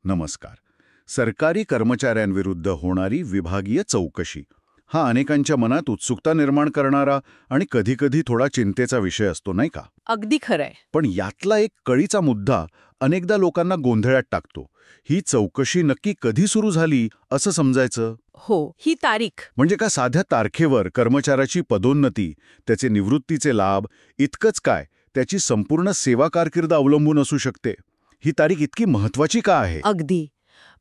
नमस्कार. सरकारी कर्मचाऱ्यांविरुद्ध होणारी विभागीय चौकशी हा अनेकांच्या मनात उत्सुकता निर्माण करणारा आणि कधीकधी थोडा चिंतेचा विषय असतो, नाही का? अगदी खरंय. पण यातला एक कळीचा मुद्दा अनेकदा लोकांना गोंधळात टाकतो. ही चौकशी नक्की कधी सुरू झाली असं समजायचं? हो, ही तारीख म्हणजे का साध्या तारखेवर कर्मचाऱ्याची पदोन्नती, त्याचे निवृत्तीचे लाभ, इतकंच काय त्याची संपूर्ण सेवा कारकीर्द अवलंबून असू शकते? ही तारीख इतकी महत्वाची का आहे? अगदी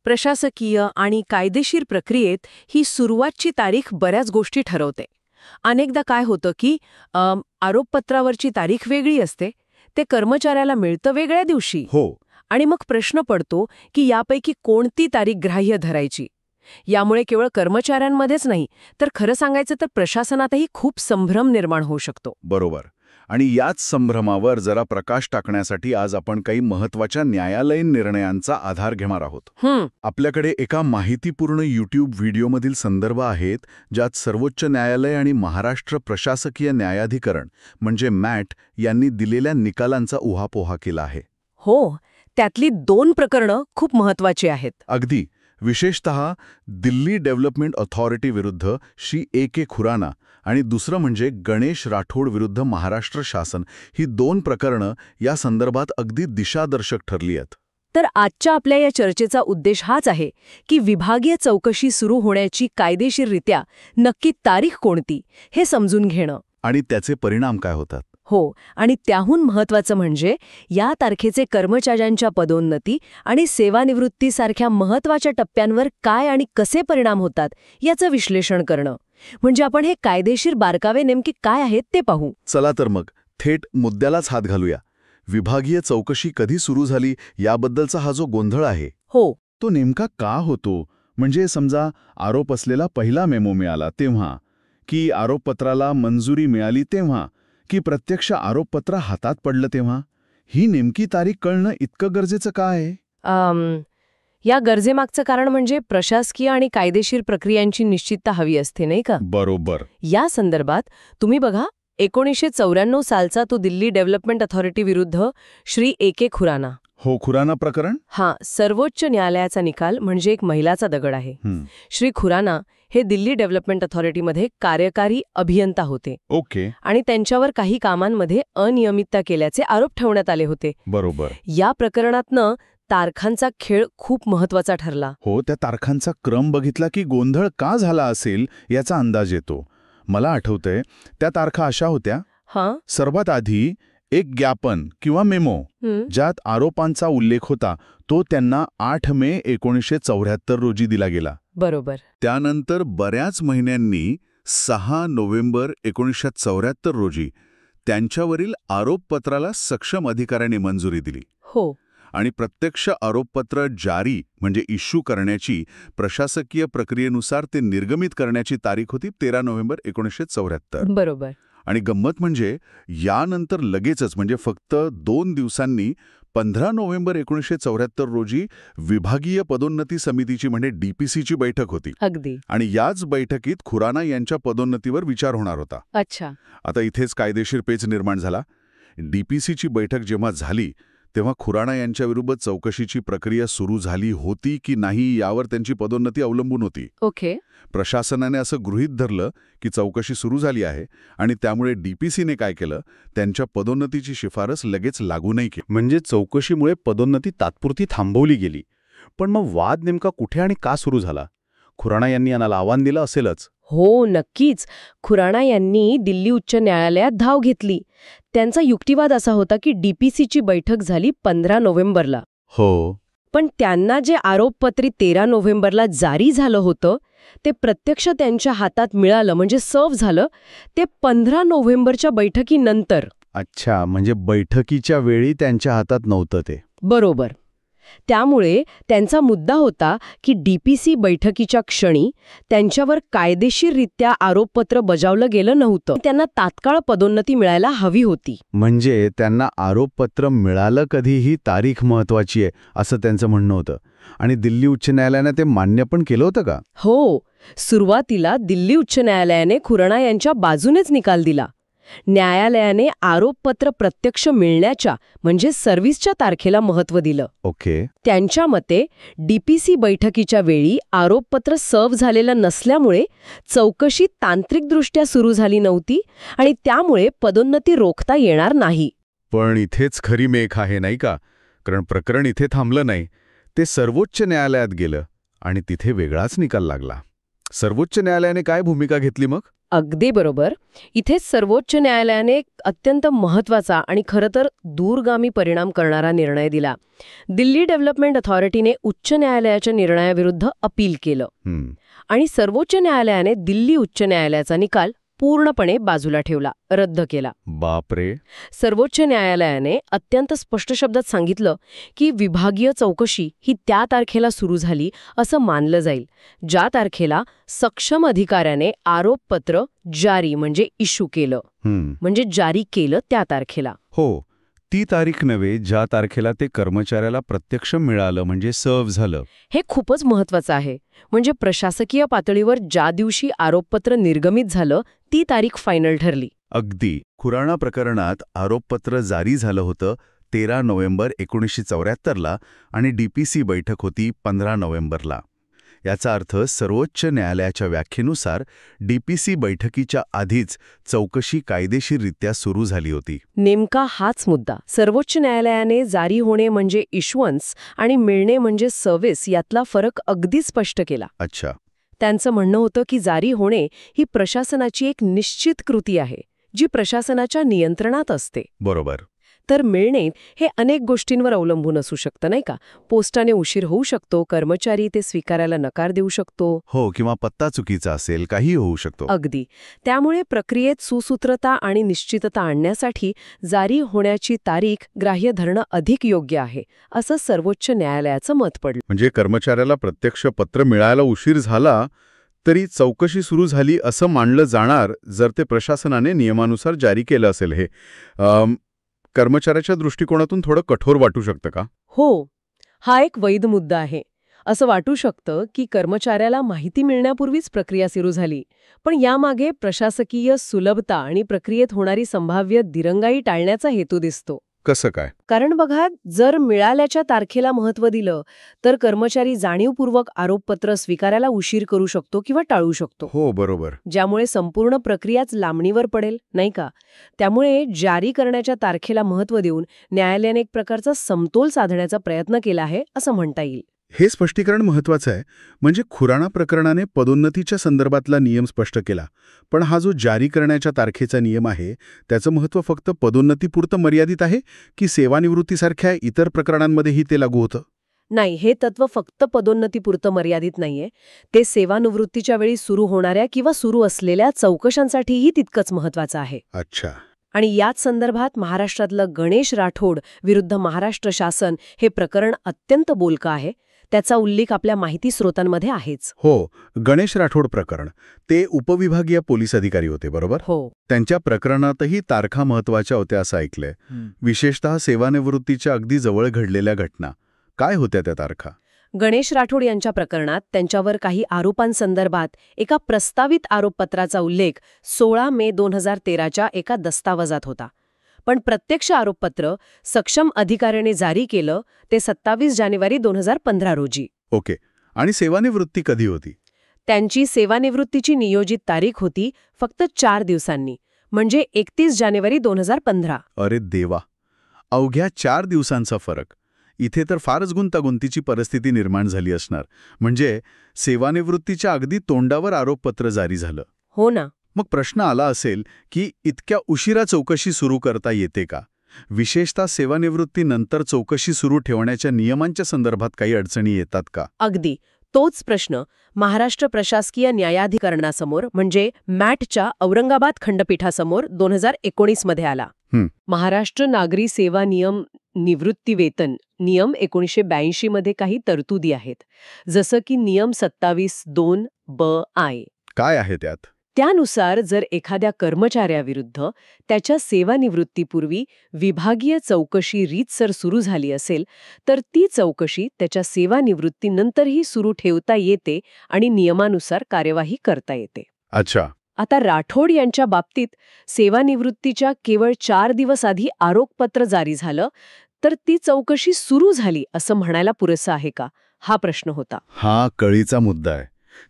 प्रशासकीय आणि कायदेशीर प्रक्रियेत ही सुरुवातची तारीख बऱ्याच गोष्टी ठरवते. अनेकदा काय होतं की आरोपपत्रावरची तारीख वेगळी असते, ते कर्मचाऱ्याला मिळतं वेगळ्या दिवशी. हो. आणि मग प्रश्न पडतो की यापैकी कोणती तारीख ग्राह्य धरायची. यामुळे केवळ कर्मचाऱ्यांमध्येच नाही, तर खरं सांगायचं तर प्रशासनातही खूप संभ्रम निर्माण होऊ शकतो. बरोबर. आणि याच संभ्रमावर जरा प्रकाश टाकण्यासाठी आज आपण काही महत्वाच्या न्यायालयीन निर्णयांचा आधार घेणार आहोत. आपल्याकडे एका माहितीपूर्ण YouTube व्हिडिओमधील संदर्भ आहेत, ज्यात सर्वोच्च न्यायालय आणि महाराष्ट्र प्रशासकीय न्यायाधिकरण म्हणजे मॅट यांनी दिलेल्या निकालांचा उहापोहा केला आहे. हो, त्यातली 2 प्रकरणं खूप महत्वाची आहेत. अगदी. विशेषतः दिल्ली डेव्हलपमेंट ऑथॉरिटी विरुद्ध श्री A.K. खुराना आणि दुसरं म्हणजे गणेश राठोड विरुद्ध महाराष्ट्र शासन, ही 2 प्रकरणं या संदर्भात अगदी दिशादर्शक ठरली आहेत. तर आजच्या आपल्या या चर्चेचा उद्देश हाच आहे की विभागीय चौकशी सुरू होण्याची कायदेशीररित्या नक्की तारीख कोणती हे समजून घेणं. आणि त्याचे परिणाम काय होतात? हो, आणि त्याहून महत्त्वाचं म्हणजे या तारखेचे कर्मचाऱ्यांच्या पदोन्नती आणि सेवानिवृत्तीसारख्या महत्त्वाच्या टप्प्यांवर काय आणि कसे परिणाम होतात याचं विश्लेषण करणं. म्हणजे आपण हे कायदेशीर बारकावे नेमके काय आहेत ते पाहू. चला तर मग थेट मुद्द्यालाच हात घालूया. विभागीय चौकशी कधी सुरू झाली याबद्दलचा हा जो गोंधळ आहे, हो, तो नेमका का होतो? म्हणजे समजा आरोप असलेला पहिला मेमो मिळाला तेव्हा, की आरोपपत्राला मंजुरी मिळाली तेव्हा, की प्रत्यक्ष आरोपपत्र हातात पडलं तेव्हा? ही नेमकी तारीख कळणं इतकं गरजेचं का आहे? या गरजेमागचं कारण म्हणजे प्रशासकीय आणि कायदेशीर प्रक्रियांची निश्चितता हवी असते, नाही का? बरोबर. या संदर्भात तुम्ही बघा, 1994 सालचा तो दिल्ली डेव्हलपमेंट ऑथॉरिटी विरुद्ध श्री A.K. खुराना. हो, खुराना प्रकरण? सर्वोच्च न्यायालयाचा निकाल म्हणजे एक मैलाचा दगड आहे. श्री खुराना हे दिल्ली डेव्हलपमेंट ऑथॉरिटीमध्ये कार्यकारी अभियंता होते. ओके. आणि त्यांच्यावर काही कामांमध्ये अनियमितता केल्याचे आरोप ठेवण्यात आले होते. बरोबर. या प्रकरणातनं तारखांचा खेळ खूप महत्वाचा ठरला. हो, त्या तारखांचा क्रम बघितला की गोंधळ का झाला असेल याचा अंदाज येतो. मला आठवतंय, त्या तारखा अशा होत्या. सर्वात आधी एक ज्ञापन किंवा मेमो ज्यात आरोपांचा उल्लेख होता, तो त्यांना 8 मे 1974 रोजी दिला गेला. बरोबर. त्यानंतर बऱ्याच महिन्यांनी 6 नोव्हेंबर 1974 रोजी त्यांच्यावरील आरोपपत्राला सक्षम अधिकाऱ्यांनी मंजुरी दिली. हो. आणि प्रत्यक्ष आरोपपत्र जारी म्हणजे इश्यू करण्याची, प्रशासकीय प्रक्रियेनुसार ते निर्गमित करण्याची तारीख होती 13 नोव्हेंबर 1974. बरोबर. आणि गंमत म्हणजे यानंतर लगेचच म्हणजे फक्त 2 दिवसांनी 15 नोव्हेंबर 1974 रोजी विभागीय पदोन्नती समितीची म्हणजे DPCची बैठक होती. अगदी. आणि याच बैठकीत खुराना यांच्या पदोन्नतीवर विचार होणार होता. अच्छा. आता इथेच कायदेशीर पेच निर्माण झाला. DPCची बैठक जेव्हा झाली तेव्हा खुराना यांच्याविरुद्ध चौकशीची प्रक्रिया सुरू झाली होती की नाही यावर त्यांची पदोन्नती अवलंबून होती. ओके. प्रशासनाने असं गृहीत धरलं की चौकशी सुरू झाली आहे आणि त्यामुळे DPCने काय केलं, त्यांच्या पदोन्नतीची शिफारस लगेच लागू नाही केली. म्हणजे चौकशीमुळे पदोन्नती तात्पुरती थांबवली गेली. पण मग वाद नेमका कुठे आणि का सुरू झाला? खुराना यांनी यांना आव्हान दिलं असेलच. हो, नक्कीच. खुराना यांनी दिल्ली उच्च न्यायालयात धाव घेतली. त्यांचा युक्तिवाद असा होता की DPCची बैठक झाली 15 नोव्हेंबरला. हो. पण त्यांना जे आरोपपत्र 13 नोव्हेंबरला जारी झालं होतं, ते प्रत्यक्ष त्यांच्या हातात मिळालं म्हणजे सर्व्ह झालं, ते 15 नोव्हेंबरच्या बैठकीनंतर. अच्छा, म्हणजे बैठकीच्या वेळी त्यांच्या हातात नव्हतं ते. बरोबर. त्यामुळे त्यांचा मुद्दा होता की DPC बैठकीच्या क्षणी त्यांच्यावर कायदेशीररित्या आरोपपत्र बजावलं गेलं नव्हतं. त्यांना तात्काळ पदोन्नती मिळायला हवी होती. म्हणजे त्यांना आरोपपत्र मिळालं कधी ही तारीख महत्वाची आहे असं त्यांचं म्हणणं होतं. आणि दिल्ली उच्च न्यायालयाने ते मान्य पण केलं होतं का? हो. सुरुवातीला दिल्ली उच्च न्यायालयाने खुराना यांच्या बाजूनेच निकाल दिला. न्यायालयाने आरोपपत्र प्रत्यक्ष मिळण्याच्या म्हणजे सर्व्हिसच्या तारखेला महत्त्व दिलं. ओके. त्यांच्या मते डीपीसी बैठकीच्या वेळी आरोपपत्र सर्व्ह झालेलं नसल्यामुळे चौकशी तांत्रिकदृष्ट्या सुरू झाली नव्हती आणि त्यामुळे पदोन्नती रोखता येणार नाही. पण इथेच खरी मेख आहे नाही का? कारण प्रकरण इथे थांबलं नाही. ते सर्वोच्च न्यायालयात गेलं आणि तिथे वेगळाच निकाल लागला. सर्वोच्च न्यायालयाने काय भूमिका घेतली मग? अगदी बरोबर. इथेच सर्वोच्च न्यायालयाने एक अत्यंत महत्त्वाचा आणि खरं तर दूरगामी परिणाम करणारा निर्णय दिला. दिल्ली डेव्हलपमेंट अथॉरिटीने उच्च न्यायालयाच्या निर्णयाविरुद्ध अपील केलं आणि सर्वोच्च न्यायालयाने दिल्ली उच्च न्यायालयाचा निकाल पूर्णपणे बाजूला ठेवला, रद्द केला. बापरे. सर्वोच्च न्यायालयाने अत्यंत स्पष्ट शब्दात सांगितलं की विभागीय चौकशी ही त्या तारखेला सुरू झाली असं मानलं जाईल ज्या तारखेला सक्षम अधिकाऱ्याने आरोपपत्र जारी म्हणजे इश्यू केलं. म्हणजे जारी केलं त्या तारखेला. हो, ती तारीख नव्हे ज्या तारखेला ते कर्मचाऱ्याला प्रत्यक्ष मिळालं म्हणजे सर्व्ह झालं. हे खूपच महत्वाचं आहे. म्हणजे प्रशासकीय पातळीवर ज्या दिवशी आरोपपत्र निर्गमित झालं ती तारीख फायनल ठरली. अगदी. खुराणा प्रकरणात आरोपपत्र जारी झालं होतं 13 नोव्हेंबर 1974ला आणि डीपीसी बैठक होती 15 नोव्हेंबरला. याचा अर्थ सर्वोच्च न्यायालयाच्या व्याख्येनुसार डीपीसी बैठकीच्या आधीच चौकशी कायदेशीररित्या सुरू झाली होती. नेमका हाच मुद्दा. सर्वोच्च न्यायालयाने जारी होणे म्हणजे इश्युअन्स आणि मिळणे म्हणजे सर्व्हिस यातला फरक अगदी स्पष्ट केला. अच्छा. त्यांचं म्हणणं होतं की जारी होणे ही प्रशासनाची एक निश्चित कृती आहे जी प्रशासनाच्या नियंत्रणात असते. बरोबर. तर मिळणे हे अनेक गोष्टींवर अवलंबून असू शकतं नाही का? पोस्टाने उशीर होऊ शकतो, कर्मचारी ते स्वीकारायला नकार देऊ शकतो. हो, किंवा पत्ता चुकीचा असेल, काही होऊ शकतो. अगदी. त्यामुळे प्रक्रियेत सुसूत्रता आणि निश्चितता आणण्यासाठी जारी होण्याची तारीख ग्राह्य धरणं अधिक योग्य आहे असं सर्वोच्च न्यायालयाचं मत पडलं. म्हणजे कर्मचाऱ्याला प्रत्यक्ष पत्र मिळायला उशीर झाला तरी चौकशी सुरू झाली असं मानलं जाणार जर ते प्रशासनाने नियमानुसार जारी केलं असेल. हे कर्मचाऱ्याच्या दृष्टिकोनातून थोडं कठोर वाटू शकतं का? हो, हा एक वैध मुद्दा आहे. असं वाटू शकतं की कर्मचाऱ्याला माहिती मिळण्यापूर्वीच प्रक्रिया सुरू झाली. पण यामागे प्रशासकीय सुलभता आणि प्रक्रियेत होणारी संभाव्य दिरंगाई टाळण्याचा हेतू दिसतो. कसं काय? कारण बघा, जर मिळाल्याच्या तारखेला महत्त्व दिलं तर कर्मचारी जाणीवपूर्वक आरोपपत्र स्वीकारायला उशीर करू शकतो किंवा टाळू शकतो. हो, बरोबर. ज्यामुळे संपूर्ण प्रक्रियाच लांबणीवर पडेल, नाही का? त्यामुळे जारी करण्याच्या तारखेला महत्त्व देऊन न्यायालयाने एक प्रकारचा समतोल साधण्याचा प्रयत्न केला आहे असं म्हणता येईल. हे स्पष्टीकरण महत्वाचं आहे. म्हणजे खुराणा प्रकरणाने पदोन्नतीच्या संदर्भातला नियम स्पष्ट केला, पण हा जो जारी करण्याच्या तारखेचा नियम आहे त्याचं महत्त्व फक्त पदोन्नतीपुरतं मर्यादित आहे की सेवानिवृत्तीसारख्या इतर प्रकरणांमध्येही ते लागू होतं? नाही, हे तत्व फक्त पदोन्नतीपुरतं मर्यादित नाहीये. ते सेवानिवृत्तीच्या वेळी सुरू होणाऱ्या किंवा सुरू असलेल्या चौकशांसाठीही तितकंच महत्वाचं आहे. अच्छा. आणि याच संदर्भात महाराष्ट्रातलं गणेश राठोड विरुद्ध महाराष्ट्र शासन हे प्रकरण अत्यंत बोलकं आहे. त्याचा उल्लेख आपल्या माहिती स्रोतांमध्ये आहेच. हो, गणेश राठोड प्रकरण. ते उपविभागीय पोलीस अधिकारी होते, बरोबर? हो. त्यांच्या प्रकरणातही तारखा महत्वाच्या होत्या असं ऐकलंय. विशेषतः सेवानिवृत्तीच्या अगदी जवळ घडलेल्या घटना. काय होत्या त्या तारखा? गणेश राठोड यांच्या प्रकरणात त्यांच्यावर काही आरोपांसंदर्भात एका प्रस्तावित आरोपपत्राचा उल्लेख 16 मे 2013च्या एका दस्तावेजात होता. पण प्रत्यक्ष आरोपपत्र सक्षम अधिकाऱ्याने जारी केलं ते 27 जानेवारी 2015 रोजी. ओके. आणि सेवानिवृत्ती कधी होती? त्यांची सेवानिवृत्तीची नियोजित तारीख होती फक्त 4 दिवसांनी, म्हणजे 31 जानेवारी 2015. अरे देवा, अवघ्या 4 दिवसांचा फरक. इथे तर फारच गुंतागुंतीची परिस्थिती निर्माण झाली असणार. म्हणजे सेवानिवृत्तीच्या अगदी तोंडावर आरोपपत्र जारी झालं. हो ना. मग प्रश्न आला असेल की इतक्या उशिरा चौकशी सुरू करता येते का? विशेषतः सेवानिवृत्तीनंतर चौकशी सुरू ठेवण्याच्या नियमांच्या संदर्भात काही अडचणी येतात का? अगदी तोच प्रश्न महाराष्ट्र प्रशासकीय न्यायाधिकरणासमोर म्हणजे मॅटच्या औरंगाबाद खंडपीठासमोर 2019 मध्ये आला. महाराष्ट्र नागरी सेवा नियम निवृत्तीवेतन नियम 1982 मध्ये काही तरतुदी आहेत, जसं की नियम 27(2)(ब)(I). काय आहे त्यात? त्यानुसार जर एखाद्या कर्मचाऱ्याविरुद्ध त्याच्या सेवानिवृत्तीपूर्वी विभागीय चौकशी रीतसर सुरू झाली असेल तर ती चौकशी त्याच्या सेवानिवृत्तीनंतरही सुरू ठेवता येते आणि नियमानुसार कार्यवाही करता येते. अच्छा. आता राठोड यांच्या बाबतीत सेवानिवृत्तीच्या केवळ 4 दिवस आधी आरोपपत्र जारी झालं, तर ती चौकशी सुरू झाली असं म्हणायला पुरेसं आहे का, हा प्रश्न होता. हा कळीचा मुद्दा आहे.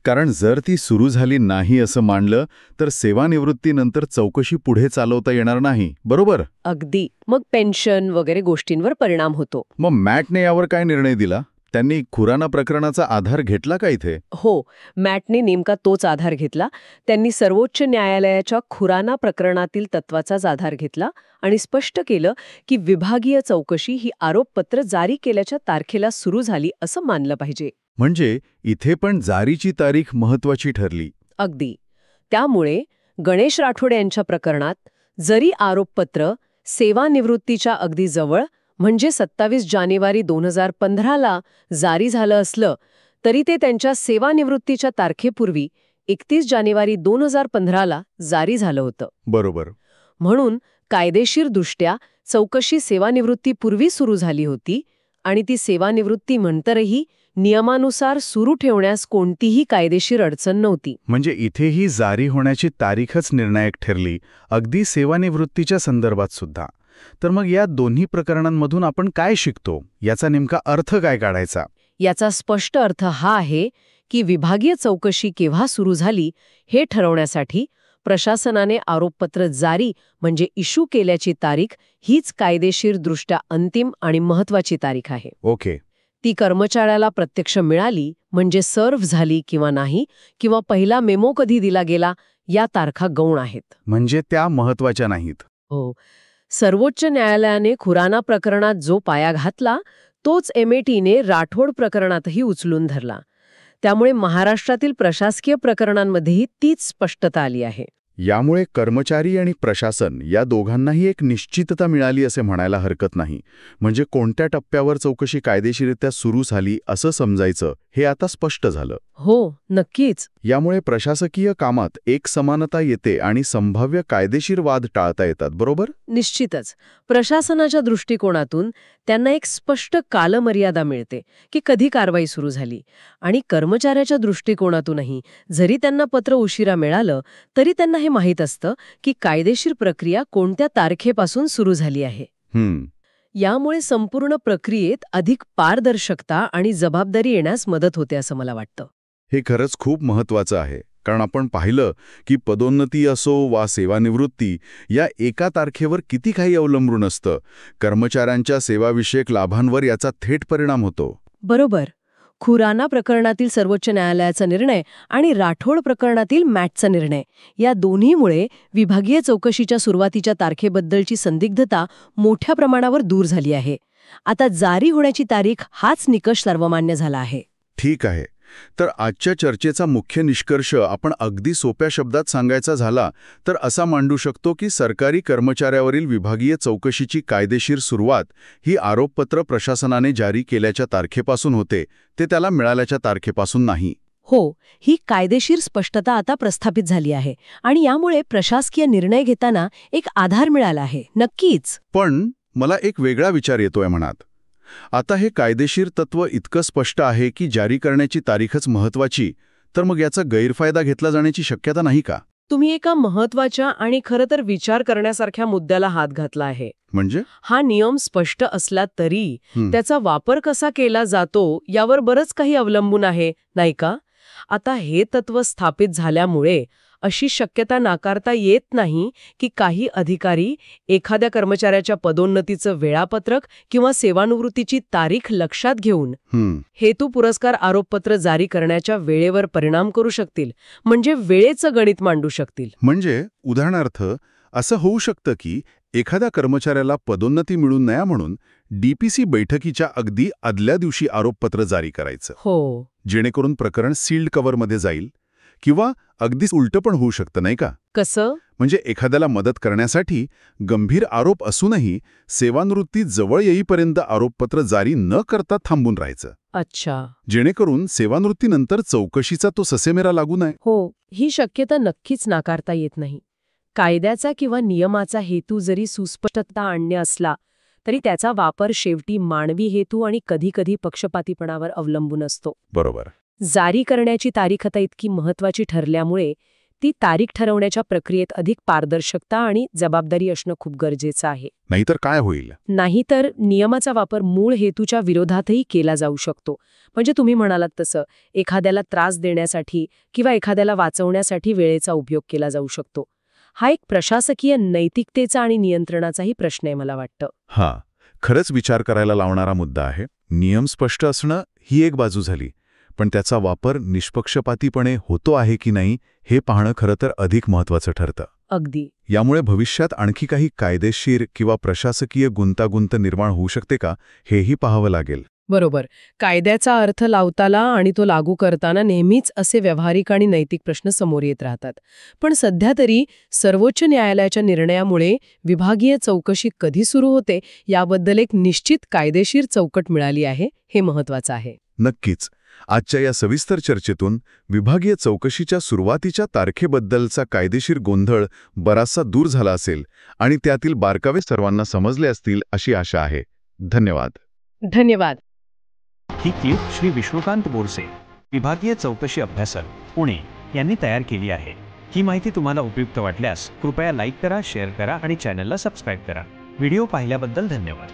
कारण जर ती सुरू झाली नाही असं मानलं तर सेवानिवृत्तीनंतर चौकशी पुढे चालवता येणार नाही, बरोबर? अगदी. मग पेन्शन वगैरे गोष्टींवर परिणाम होतो. मग मॅटने यावर काय निर्णय दिला? त्यांनी खुराना प्रकरणाचा आधार घेतला का इथे? हो, मॅटने नेमका तोच आधार घेतला. त्यांनी सर्वोच्च न्यायालयाच्या खुराना प्रकरणातील तत्वाचाच आधार घेतला आणि स्पष्ट केलं की विभागीय चौकशी ही आरोपपत्र जारी केल्याच्या तारखेला सुरू झाली असं मानलं पाहिजे. म्हणजे इथे पण जारीची तारीख महत्वाची ठरली. अगदी. त्यामुळे गणेश राठोड यांच्या प्रकरणात जरी आरोपपत्र सेवानिवृत्तीच्या अगदी जवळ म्हणजे 27 जानेवारी 2015ला जारी झालं असलं, तरी ते त्यांच्या सेवानिवृत्तीच्या तारखेपूर्वी 31 जानेवारी 2015ला जारी झालं होतं. बरोबर. म्हणून कायदेशीरदृष्ट्या चौकशी सेवानिवृत्तीपूर्वी सुरू झाली होती आणि ती सेवानिवृत्ती नंतरही नियमानुसार सुरू ठेवण्यास कोणतीही कायदेशीर अडचण नव्हती. म्हणजे इथे ही जारी होण्याची तारीखच निर्णायक ठरली, अगदी सेवानिवृत्तीच्या संदर्भात सुद्धा. तर मग या दोन्ही प्रकरणांमधून आपण काय शिकतो? याचा नेमका अर्थ काय काढायचा? याचा स्पष्ट अर्थ हा आहे की विभागीय चौकशी केव्हा सुरू झाली हे ठरवण्यासाठी प्रशासनाने आरोपपत्र जारी म्हणजे इश्यू केल्याची तारीख हीच कायदेशीरदृष्ट्या अंतिम आणि महत्वाची तारीख आहे. ओके. ती कर्मचाऱ्याला प्रत्यक्ष मिळाली म्हणजे सर्व्ह झाली किंवा नाही, किंवा पहिला मेमो कधी दिला गेला, या तारखा गौण आहेत. म्हणजे त्या महत्वाच्या नाहीत. हो. सर्वोच्च न्यायालयाने खुराना प्रकरणात जो पाया घातला तोच MATने राठोड प्रकरणातही उचलून धरला. त्यामुळे महाराष्ट्रातील प्रशासकीय प्रकरणांमध्येही तीच स्पष्टता आली आहे. यामुळे कर्मचारी आणि प्रशासन या दोघांनाही एक निश्चितता मिळाली असे म्हणायला हरकत नाही. म्हणजे कोणत्या टप्प्यावर चौकशी कायदेशीरित्या सुरू झाली असं समजायचं हे आता स्पष्ट झालं. हो, नक्कीच. यामुळे प्रशासकीय कामात एक समानता येते आणि संभाव्य कायदेशीर वाद टाळता येतात, बरोबर? निश्चितच. प्रशासनाच्या दृष्टिकोनातून त्यांना एक स्पष्ट कालमर्यादा मिळते की कधी कारवाई सुरू झाली, आणि कर्मचाऱ्याच्या दृष्टिकोनातूनही जरी त्यांना पत्र उशिरा मिळालं तरी त्यांना हे माहीत असतं की कायदेशीर प्रक्रिया कोणत्या तारखेपासून सुरू झाली आहे. यामुळे संपूर्ण प्रक्रियेत अधिक पारदर्शकता आणि जबाबदारी येण्यास मदत होते असं मला वाटतं. हे खरंच खूप महत्वाचं आहे. कारण आपण पाहिलं की पदोन्नती असो वा सेवानिवृत्ती या एका तारखेवर किती काही अवलंबून असतं. कर्मचाऱ्यांच्या सेवाविषयक लाभांवर याचा थेट परिणाम होतो. बरोबर. खुराना प्रकरणातील सर्वोच्च न्यायालयाचा निर्णय आणि राठोड प्रकरणातील मॅटचा निर्णय या दोन्हीमुळे विभागीय चौकशीच्या सुरुवातीच्या तारखेबद्दलची संदिग्धता मोठ्या प्रमाणावर दूर झाली आहे. आता जारी होण्याची तारीख हाच निकष सर्वमान्य झाला आहे. ठीक आहे. तर आजच्या चर्चेचा मुख्य निष्कर्ष आपण अगदी सोप्या शब्दात सांगायचा झाला तर असा मांडू शकतो की सरकारी कर्मचाऱ्यावरील विभागीय चौकशीची कायदेशीर सुरुवात ही आरोपपत्र प्रशासनाने जारी केल्याच्या तारखेपासून होते, ते त्याला मिळाल्याच्या तारखेपासून नाही. हो, ही कायदेशीर स्पष्टता आता प्रस्थापित झाली आहे आणि यामुळे प्रशासकीय निर्णय घेताना एक आधार मिळाला आहे. नक्कीच. पण मला एक वेगळा विचार येतोय मनात. आता हे कायदेशीर तत्व इतकं स्पष्ट आहे की जारी करण्याची तारीखच महत्वाची, तर मग याचा गैरफायदा घेतला जाण्याची शक्यता नाही का? तुम्ही एका महत्वाच्या आणि खरं तर विचार करण्यासारख्या मुद्द्याला हात घातला आहे. म्हणजे हा नियम स्पष्ट असला तरी त्याचा वापर कसा केला जातो यावर बरंच काही अवलंबून आहे, नाही का? आता हे तत्व स्थापित झाल्यामुळे अशी शक्यता नाकारता येत नाही की काही अधिकारी एखाद्या कर्मचाऱ्याच्या पदोन्नतीचं वेळापत्रक किंवा सेवानिवृत्तीची तारीख लक्षात घेऊन हेतू पुरस्कार आरोपपत्र जारी करण्याच्या वेळेवर परिणाम करू शकतील, म्हणजे वेळेचं गणित मांडू शकतील. म्हणजे उदाहरणार्थ असं होऊ शकतं की एखाद्या कर्मचाऱ्याला पदोन्नती मिळून नये म्हणून DPC बैठकीच्या अगदी आदल्या दिवशी आरोपपत्र जारी करायचं. हो. जेणेकरून प्रकरण सील्ड कव्हरमध्ये जाईल. किंवा अगदीच उलटं पण होऊ शकतं, नाही का? कसं? म्हणजे एखाद्याला मदत करण्यासाठी गंभीर आरोप असूनही सेवानिवृत्ती जवळ येईपर्यंत आरोपपत्र जारी न करता थांबून राहायचं. अच्छा. जेणेकरून सेवानिवृत्तीनंतर चौकशीचा तो ससेमेरा लागू नये. हो, ही शक्यता नक्कीच नाकारता येत नाही. कायद्याचा किंवा नियमाचा हेतू जरी सुस्पष्टता आणणे असला तरी त्याचा वापर शेवटी मानवी हेतू आणि कधीकधी पक्षपातीपणावर अवलंबून असतो. बरोबर. जारी करण्याची तारीख आता इतकी महत्वाची ठरल्यामुळे ती तारीख ठरवण्याच्या प्रक्रियेत अधिक पारदर्शकता आणि जबाबदारी असणं खूप गरजेचं आहे. नाहीतर काय होईल? नाहीतर नियमाचा वापर मूळ हेतूच्या विरोधातही केला जाऊ शकतो. म्हणजे तुम्ही म्हणालात तसं एखाद्याला त्रास देण्यासाठी किंवा एखाद्याला वाचवण्यासाठी वेळेचा उपयोग केला जाऊ शकतो. हा एक प्रशासकीय नैतिकतेचा आणि नियंत्रणाचाही प्रश्न आहे मला वाटतं. हां, खरंच विचार करायला लावणारा मुद्दा आहे. नियम स्पष्ट असणं ही एक बाजू झाली, पण त्याचा वापर निष्पक्षपातीपणे होतो आहे की नाही हे पाहणं खरं तर अधिक महत्त्वाचं ठरतं. अगदी. यामुळे भविष्यात आणखी काही कायदेशीर किंवा प्रशासकीय गुंतागुंत निर्माण होऊ शकते का हेही पाहावं लागेल. बरोबर. कायद्याचा अर्थ लावताना आणि तो लागू करताना नेहमीच असे व्यावहारिक आणि नैतिक प्रश्न समोर येत राहतात. पण सध्या तरी सर्वोच्च न्यायालयाच्या निर्णयामुळे विभागीय चौकशी कधी सुरू होते याबद्दल एक निश्चित कायदेशीर चौकट मिळाली आहे, हे महत्त्वाचं आहे. नक्कीच. आजच्या या सविस्तर चर्चेतून विभागीय चौकशीच्या सुरुवातीच्या तारखेबद्दलचा कायदेशीर गोंधळ बराचसा दूर झाला असेल आणि त्यातील बारकावे सर्वांना समजले असतील अशी आशा आहे. धन्यवाद. धन्यवाद. ही क्लिप श्री विश्वकांत बोरसे, विभागीय चौकशी अभ्यासक, पुणे यांनी तयार केली आहे. ही माहिती तुम्हाला उपयुक्त वाटल्यास कृपया लाईक करा, शेअर करा आणि चॅनलला सबस्क्राईब करा. व्हिडिओ पाहिल्याबद्दल धन्यवाद.